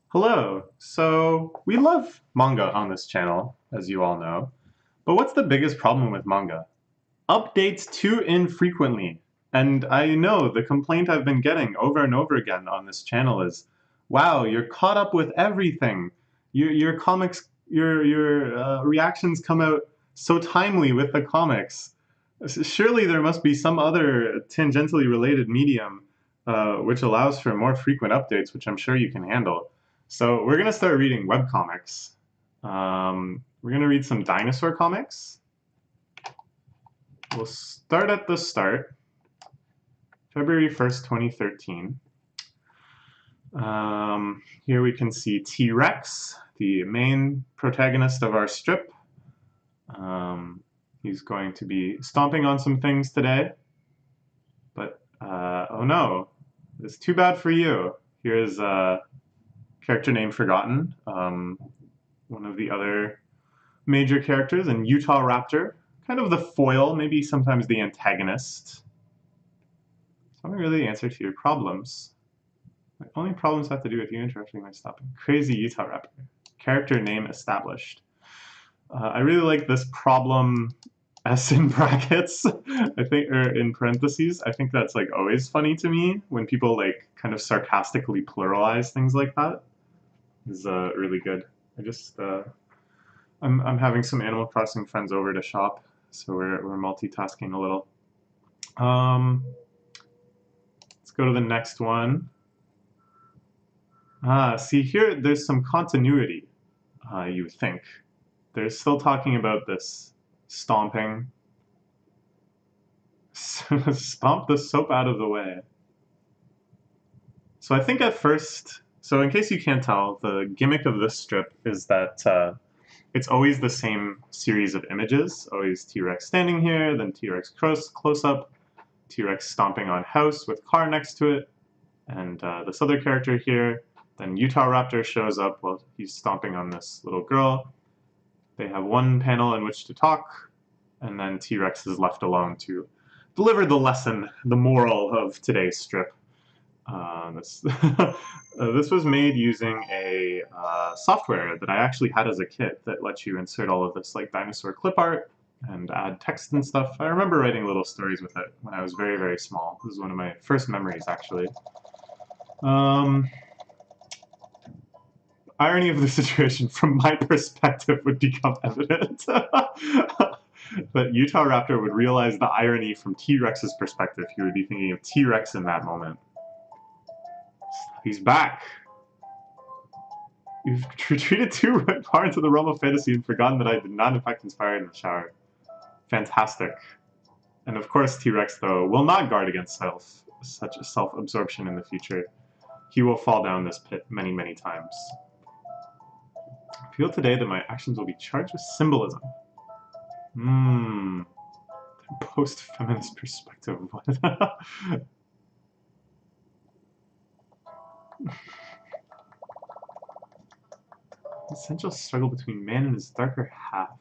Hello. So, we love manga on this channel, as you all know. But what's the biggest problem with manga? Updates too infrequently. And I know the complaint I've been getting over and over again on this channel is, wow, you're caught up with everything. Your comics, your reactions come out so timely with the comics. Surely there must be some other tangentially related medium which allows for more frequent updates, which I'm sure you can handle. So we're going to start reading webcomics. We're going to read some Dinosaur Comics. We'll start at the start, February 1st, 2013. Here we can see T-Rex, the main protagonist of our strip. He's going to be stomping on some things today. But, oh no, it's too bad for you. Here's a character name forgotten. One of the other major characters, and Utah Raptor. Kind of the foil, maybe sometimes the antagonist. Something really the answer to your problems. My only problems have to do with you interrupting my stopping. Crazy Utah Raptor. Character name established. I really like this problem S in brackets, I think, or in parentheses. I think that's like always funny to me when people like kind of sarcastically pluralize things like that. Is really good. I'm having some Animal Crossing friends over to shop, so we're multitasking a little. Let's go to the next one. See here, there's some continuity, you would think. They're still talking about this stomping. Stomp the soap out of the way. So I think at first, so in case you can't tell, the gimmick of this strip is that it's always the same series of images. Always T-Rex standing here, then T-Rex close-up, T-Rex stomping on house with car next to it, and this other character here. Then Utah Raptor shows up while he's stomping on this little girl. They have one panel in which to talk, and then T-Rex is left alone to deliver the lesson, the moral of today's strip. This was made using a software that I actually had as a kid that lets you insert all of this like dinosaur clip art and add text and stuff. I remember writing little stories with it when I was very, very small. This is one of my first memories, actually. Irony of the situation from my perspective would become evident. But Utah Raptor would realize the irony from T-Rex's perspective. He would be thinking of T-Rex in that moment. He's back. You've retreated too far into the realm of fantasy and forgotten that I did not in fact inspire in the shower. Fantastic. And of course T-Rex, though, will not guard against such self-absorption in the future. He will fall down this pit many, many times. I feel today that my actions will be charged with symbolism. Post-feminist perspective. Essential struggle between man and his darker half.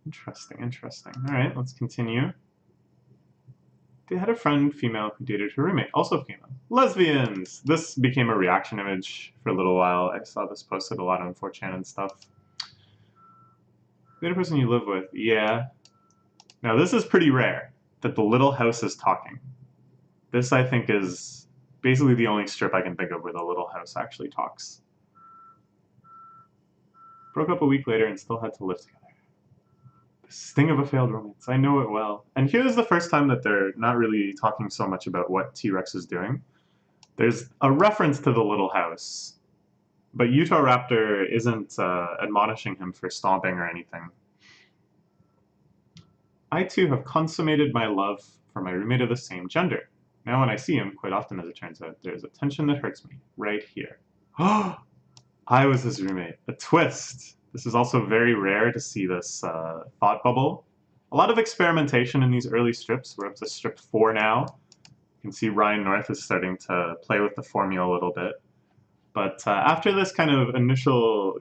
Interesting, interesting. Alright, let's continue. They had a friend, female, who dated her roommate, also female. Lesbians! This became a reaction image for a little while. I saw this posted a lot on 4chan and stuff. The other person you live with? Yeah. Now this is pretty rare, that the little house is talking. This, I think, is basically the only strip I can think of where the little house actually talks. Broke up a week later and still had to live together. The sting of a failed romance. I know it well. And here's the first time that they're not really talking so much about what T-Rex is doing. There's a reference to the little house, but Utah Raptor isn't admonishing him for stomping or anything. I too have consummated my love for my roommate of the same gender. Now when I see him, quite often as it turns out, there's a tension that hurts me, right here. I was his roommate. A twist! This is also very rare to see this thought bubble. A lot of experimentation in these early strips. We're up to strip 4 now. You can see Ryan North is starting to play with the formula a little bit. But after this kind of initial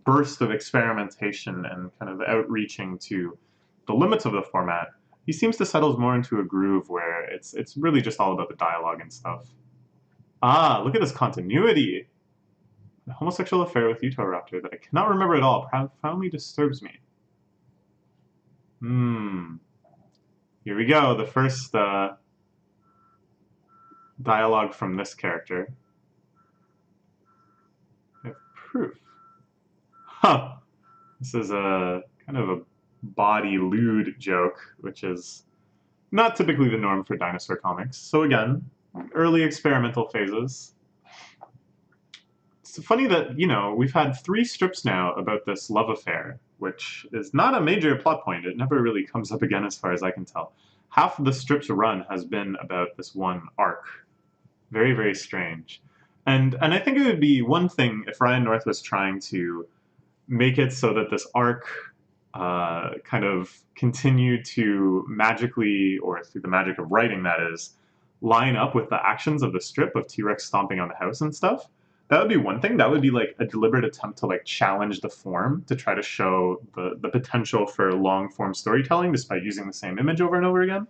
burst of experimentation and kind of outreaching to the limits of the format, he seems to settle more into a groove where it's really just all about the dialogue and stuff. Ah, look at this continuity. A homosexual affair with Utahraptor that I cannot remember at all profoundly disturbs me. Hmm. Here we go. The first dialogue from this character. I have proof. Huh. This is a kind of a body lewd joke, which is not typically the norm for Dinosaur Comics. So again, early experimental phases. It's funny that, we've had 3 strips now about this love affair, which is not a major plot point. It never really comes up again as far as I can tell. Half of the strip's run has been about this one arc. Very, very strange. And I think it would be one thing if Ryan North was trying to make it so that this arc kind of continued to magically, or through the magic of writing that is, line up with the actions of the strip of T-Rex stomping on the house and stuff. That would be one thing. That would be like a deliberate attempt to like challenge the form to try to show the potential for long form storytelling despite using the same image over and over again.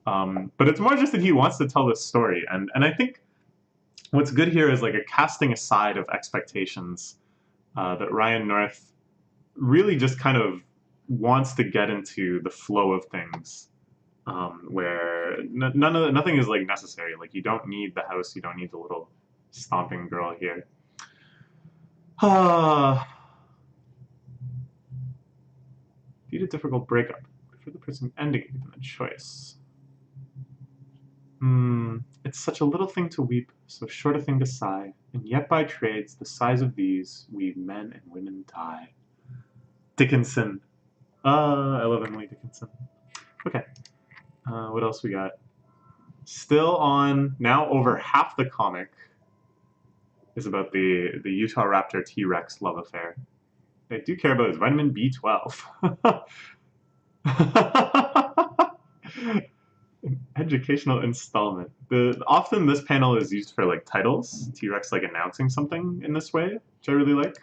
But it's more just that he wants to tell this story, and I think what's good here is like a casting aside of expectations that Ryan North really just kind of wants to get into the flow of things, where nothing is like necessary. Like you don't need the house, you don't need the little stomping girl here. Due to difficult breakup, for the person ending it given a choice. It's such a little thing to weep, so short a thing to sigh, and yet by trades the sighs of these we men and women die. Dickinson. I love Emily Dickinson. Okay. What else we got? Still on, now over half the comic is about the Utahraptor T-Rex love affair. I do care about his vitamin B12. An educational installment. Often this panel is used for like titles. T-Rex like announcing something in this way, which I really like.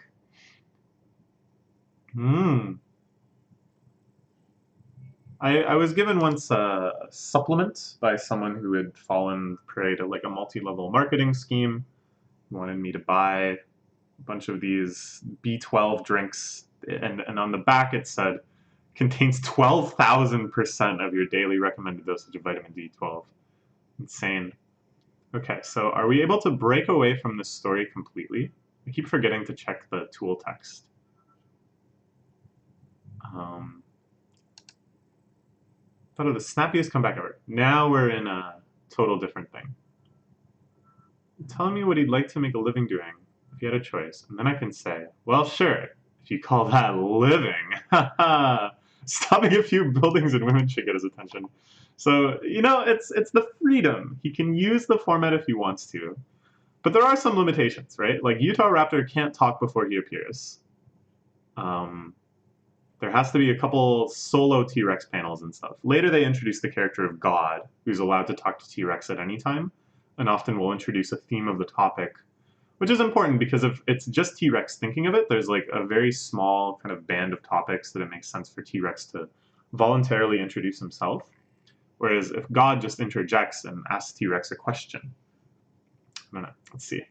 I was given once a supplement by someone who had fallen prey to like a multi-level marketing scheme. He wanted me to buy a bunch of these B12 drinks, and on the back it said, contains 12,000% of your daily recommended dosage of vitamin B12. Insane. Okay, so are we able to break away from this story completely? I keep forgetting to check the tool text. Thought of the snappiest comeback ever. Now we're in a total different thing. Tell me what he'd like to make a living doing if he had a choice, and then I can say, well, sure, if you call that living. Stopping a few buildings and women should get his attention. So, it's the freedom. He can use the format if he wants to. But there are some limitations, right? Like, Utahraptor can't talk before he appears. There has to be a couple solo T-Rex panels and stuff. Later they introduce the character of God, who's allowed to talk to T-Rex at any time, and often will introduce a theme of the topic, which is important because if it's just T-Rex thinking of it, there's like a very small kind of band of topics that it makes sense for T-Rex to voluntarily introduce himself. Whereas if God just interjects and asks T-Rex a question. Let's see.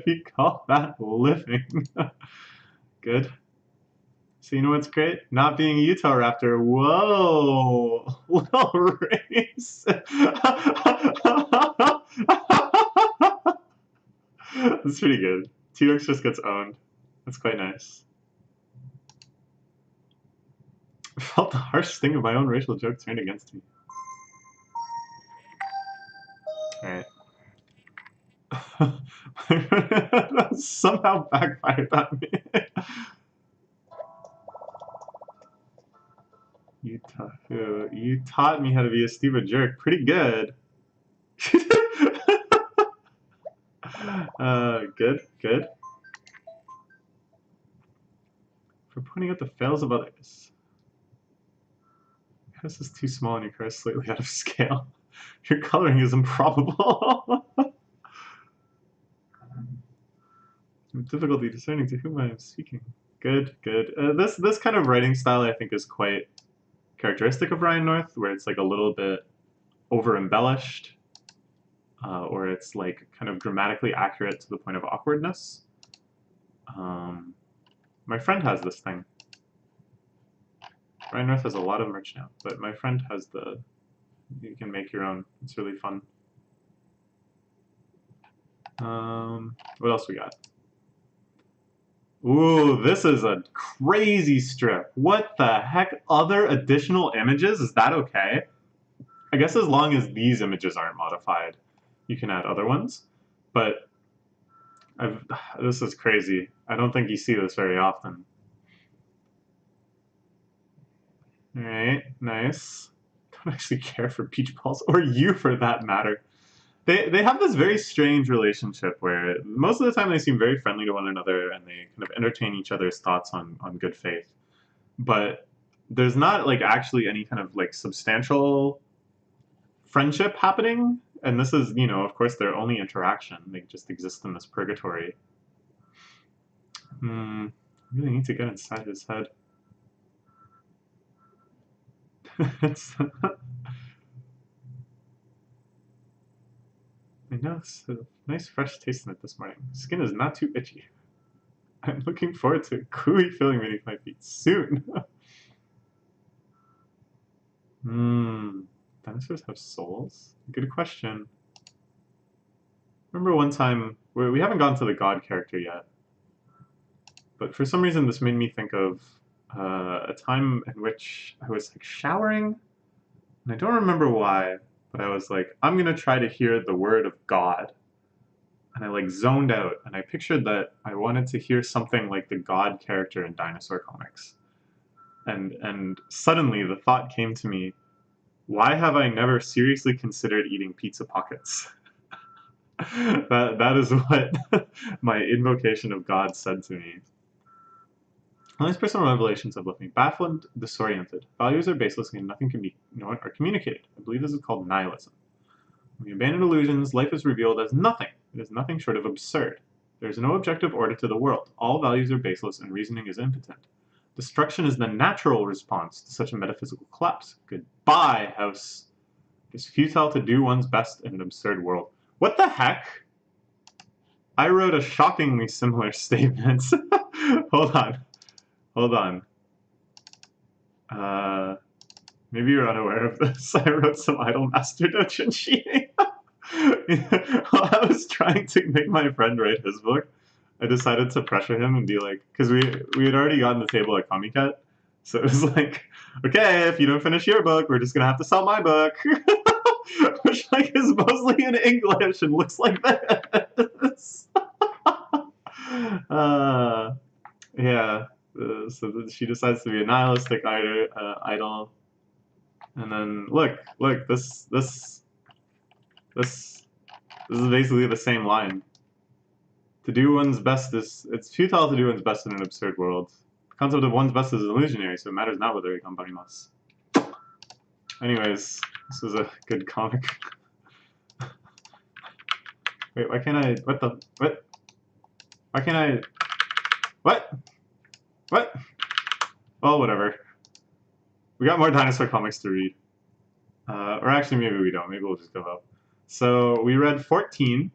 You call that living? Good. So you know what's great? Not being a Utahraptor. Whoa! Little race! That's pretty good. T-Rex just gets owned. That's quite nice. I felt the harsh sting of my own racial joke turned against me. Alright. Somehow backfired on me. You taught me how to be a stupid jerk. Pretty good. Good. For pointing out the fails of others. Your house is too small and your car is slightly out of scale. Your coloring is improbable. Difficulty discerning to whom I am speaking. Good. This kind of writing style I think is quite characteristic of Ryan North, where it's like a little bit over embellished, or it's like kind of grammatically accurate to the point of awkwardness. My friend has this thing. Ryan North has a lot of merch now, but my friend has the, you can make your own. It's really fun. What else we got? Ooh, this is a crazy strip. What the heck? Other additional images? Is that okay? I guess as long as these images aren't modified, you can add other ones. But this is crazy. I don't think you see this very often. Alright, nice. Don't actually care for beach balls, or you for that matter. They have this very strange relationship where most of the time they seem very friendly to one another and they kind of entertain each other's thoughts on good faith. But there's not like actually any kind of like substantial friendship happening. And this is, you know, of course, their only interaction. They just exist in this purgatory. I really need to get inside his head. It's I know it's a nice fresh taste in it this morning. Skin is not too itchy. I'm looking forward to a gooey feeling beneath my feet soon. Dinosaurs have souls? Good question. Remember one time, we haven't gone to the god character yet, but for some reason this made me think of a time in which I was like showering, and I don't remember why, but I was like, I'm gonna try to hear the word of God. And I like zoned out, and I pictured that I wanted to hear something like the God character in Dinosaur Comics. And suddenly the thought came to me, why have I never seriously considered eating pizza pockets? That is what my invocation of God said to me. All these personal revelations have left me baffled, disoriented. Values are baseless and nothing can be known or communicated. I believe this is called nihilism. When we abandon illusions, life is revealed as nothing. It is nothing short of absurd. There is no objective order to the world. All values are baseless and reasoning is impotent. Destruction is the natural response to such a metaphysical collapse. Goodbye, house. It is futile to do one's best in an absurd world. What the heck? I wrote a shockingly similar statement. Hold on. Hold on. Maybe you're unaware of this. I wrote some idol master doujin cheating. While I was trying to make my friend write his book, I decided to pressure him and be like, because we had already gotten the table at Comiket, so it was like, okay, if you don't finish your book, we're just gonna have to sell my book, which like is mostly in English and looks like this. Yeah. So she decides to be a nihilistic idol, and then look, this is basically the same line. To do one's best it's futile to do one's best in an absurd world. The concept of one's best is illusionary, so it matters not whether we gambarimasu. Anyways, this was a good comic. Wait, why can't I? What? Why can't I? What? Well, whatever. We got more Dinosaur Comics to read. Or actually, maybe we don't. Maybe we'll just go up. So, we read 14.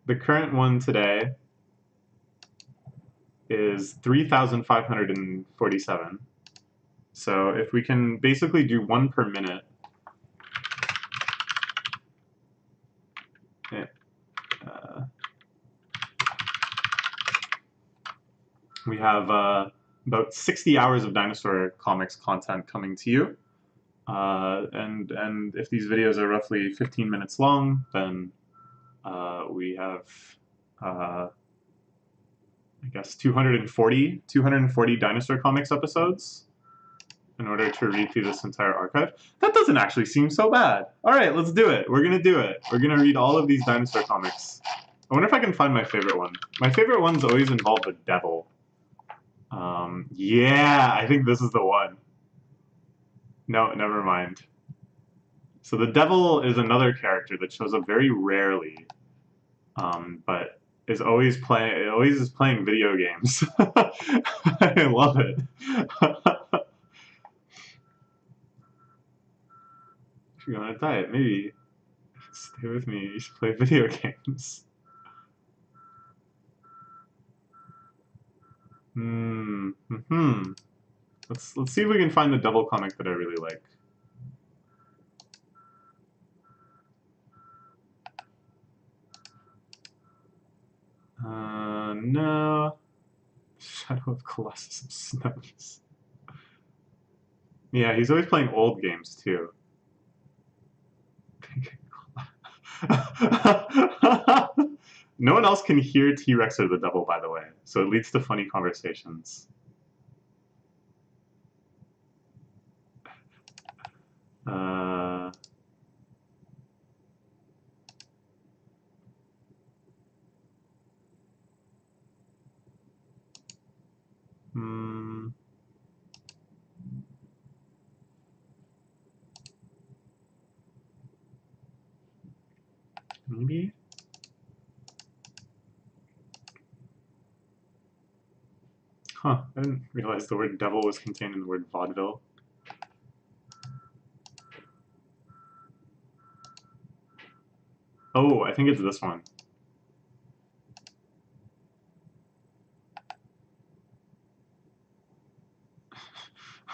The current one today is 3,547. So, if we can basically do one per minute. We have about 60 hours of Dinosaur Comics content coming to you. And if these videos are roughly 15 minutes long, then we have, I guess, 240 Dinosaur Comics episodes in order to read through this entire archive. That doesn't actually seem so bad. All right, let's do it. We're going to do it. We're going to read all of these Dinosaur Comics. I wonder if I can find my favorite one. My favorite ones always involve the devil. Yeah, I think this is the one. No, never mind. So the devil is another character that shows up very rarely, but is always playing video games. I love it. If you go on a diet, maybe stay with me. You should play video games. Let's see if we can find the double comic that I really like. No. Shadow of Colossus of Snows. Yeah, he's always playing old games too. No one else can hear T-Rex or the Devil, by the way, so it leads to funny conversations. Uh... Hmm... Maybe? Huh, I didn't realize the word devil was contained in the word vaudeville. Oh, I think it's this one.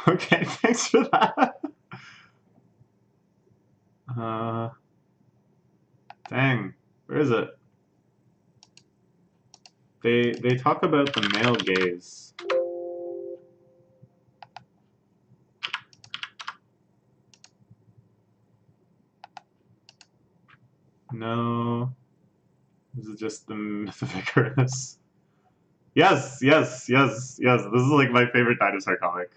Okay, thanks for that. Dang, where is it? They talk about the male gaze. No. This is just the myth of Icarus. Yes, yes, yes, yes. This is like my favorite dinosaur comic.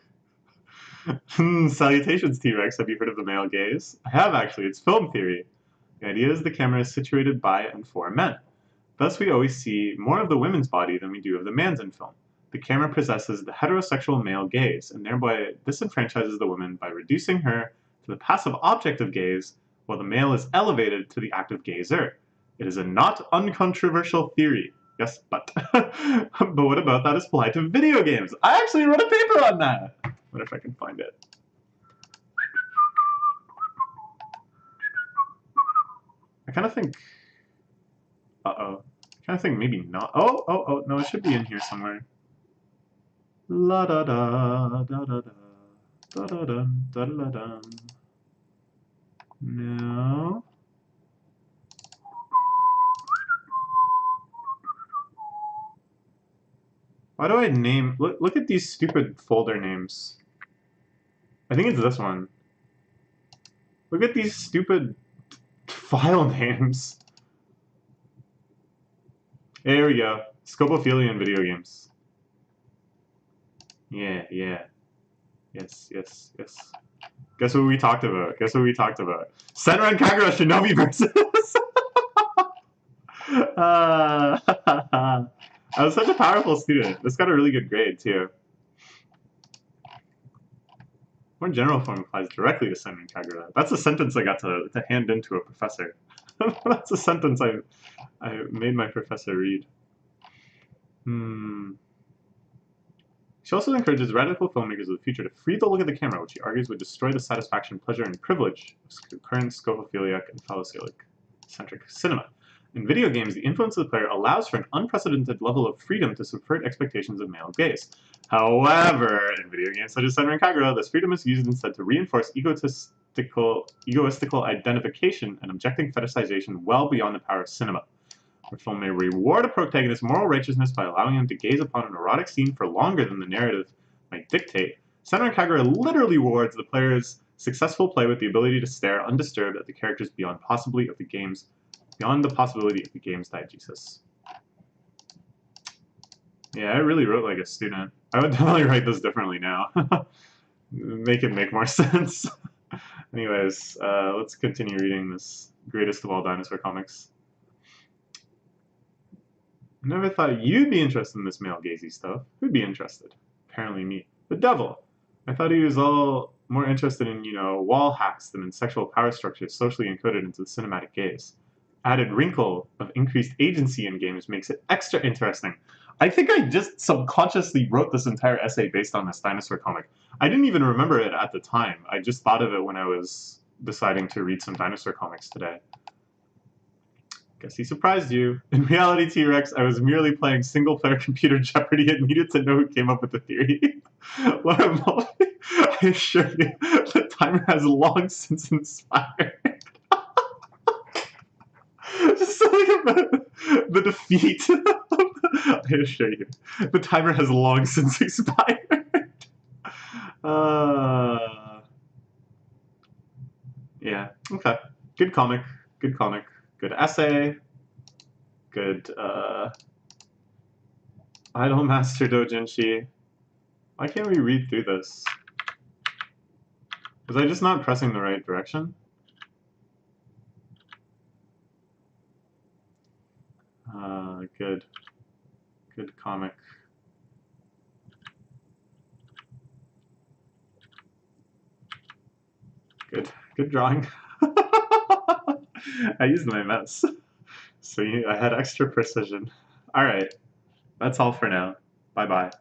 Salutations, T-Rex. Have you heard of the male gaze? I have, actually. It's film theory. The idea is the camera is situated by and for men. Thus, we always see more of the women's body than we do of the man's in film. The camera possesses the heterosexual male gaze, and thereby disenfranchises the woman by reducing her to the passive object of gaze, while the male is elevated to the active gazer. It is a not uncontroversial theory. Yes, but. But what about that is applied to video games? I actually wrote a paper on that! I wonder if I can find it. I kind of think... Uh-oh. I kind of think maybe not. Oh, no, it should be in here somewhere. La da da da da da da da da da da da. No. Why do I name... Look at these stupid folder names. I think it's this one. Look at these stupid file names. There we go. Scopophilia in video games. Yeah. Yes. Guess what we talked about? Senran and Kagura Shinobi versus... I was such a powerful student. This got a really good grade, too. More general form applies directly to Senran and Kagura. That's a sentence I got to hand in to a professor. That's a sentence I made my professor read. She also encourages radical filmmakers of the future to free the look of the camera, which she argues would destroy the satisfaction, pleasure, and privilege of current scopophiliac and phallocellic-centric cinema. In video games, the influence of the player allows for an unprecedented level of freedom to subvert expectations of male gaze. However, in video games such as Senran and Kagura, this freedom is used instead to reinforce egoistical identification and objecting fetishization well beyond the power of cinema. The film may reward a protagonist's moral righteousness by allowing him to gaze upon an erotic scene for longer than the narrative might dictate. Senran and Kagura literally rewards the player's successful play with the ability to stare undisturbed at the characters beyond the possibility of the game's diegesis. Yeah, I really wrote like a student. I would definitely write this differently now. Make it make more sense. Anyways, let's continue reading this greatest of all dinosaur comics. I never thought you'd be interested in this male gazy stuff. Who'd be interested? Apparently me. The devil. I thought he was all more interested in, wall hacks than in sexual power structures socially encoded into the cinematic gaze. Added wrinkle of increased agency in games makes it extra interesting. I think I just subconsciously wrote this entire essay based on this dinosaur comic. I didn't even remember it at the time. I just thought of it when I was deciding to read some Dinosaur Comics today. Guess he surprised you. In reality, T-Rex, I was merely playing single-player computer Jeopardy and needed to know who came up with the theory. I assure you, the timer has long since expired. Just something about the defeat. I assure you, the timer has long since expired. Yeah, okay. Good comic. Good comic. Good essay. Good, Idolmaster Dojinshi. Why can't we read through this? Was I just not pressing the right direction? Good. Good comic. Good. Good drawing. I used my mouse. So I had extra precision. Alright. That's all for now. Bye-bye.